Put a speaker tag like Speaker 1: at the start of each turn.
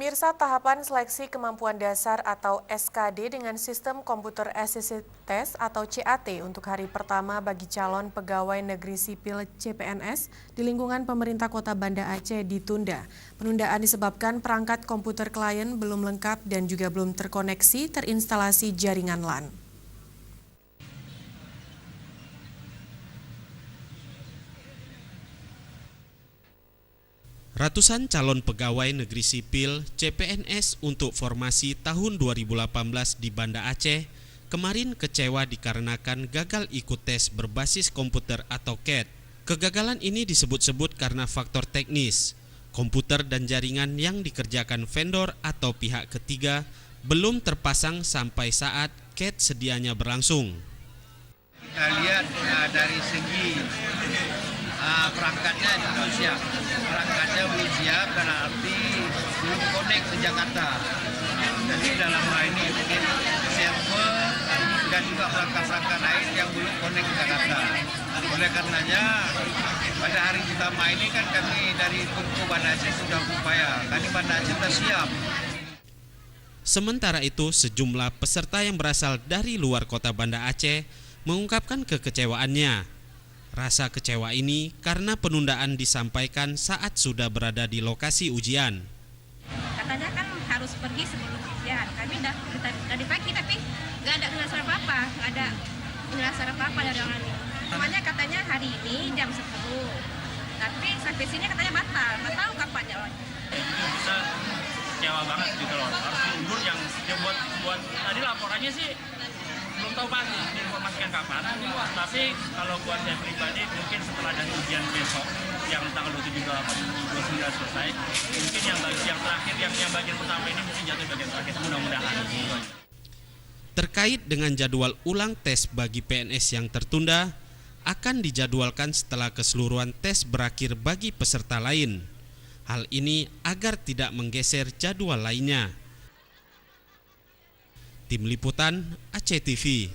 Speaker 1: Pemirsa, tahapan seleksi kemampuan dasar atau SKD dengan sistem Computer Assisted Test atau CAT untuk hari pertama bagi calon pegawai negeri sipil CPNS di lingkungan pemerintah Kota Banda Aceh ditunda. Penundaan disebabkan perangkat komputer klien belum lengkap dan juga belum terkoneksi terinstalasi jaringan LAN.
Speaker 2: Ratusan calon pegawai negeri sipil CPNS untuk formasi tahun 2018 di Banda Aceh kemarin kecewa dikarenakan gagal ikut tes berbasis komputer atau CAT. Kegagalan ini disebut-sebut karena faktor teknis. Komputer dan jaringan yang dikerjakan vendor atau pihak ketiga belum terpasang sampai saat CAT sedianya berlangsung.
Speaker 3: Kita lihat dari segi perangkatnya itu siap. Perangkatnya belum siap karena arti belum connect ke Jakarta. Jadi dalam hal ini mungkin server dan juga perangkat-perangkat lain yang belum connect ke Jakarta. Oleh karenanya pada hari pertama ini kan kami dari Kumpu Banda Aceh sudah berupaya. Kami Banda Aceh sudah siap.
Speaker 2: Sementara itu, sejumlah peserta yang berasal dari luar kota Banda Aceh mengungkapkan kekecewaannya. Rasa kecewa ini karena penundaan disampaikan saat sudah berada di lokasi ujian.
Speaker 4: Katanya kan harus pergi sebelum ujian. Kami udah dari pagi tapi nggak ada penjelasan apa-apa, nggak ada penjelasan apa-apa dari orang ini. Namanya katanya hari ini jam 10, tapi sampai sini katanya batal, nggak tahu kapan ya.
Speaker 5: Bisa kecewa banget gitu loh, harus diundur yang ya buat tadi laporannya sih belum tahu pasti diinformasikan kapan, tapi kalau buat saya pribadi mungkin setelah dari ujian besok yang tanggal 27 29 selesai, mungkin yang terakhir yang bagian pertama ini mungkin jatuh bagian terakhir, mudah-mudahan.
Speaker 2: Terkait dengan jadwal ulang tes bagi PNS yang tertunda akan dijadwalkan setelah keseluruhan tes berakhir bagi peserta lain. Hal ini agar tidak menggeser jadwal lainnya. Tim Liputan Aceh TV.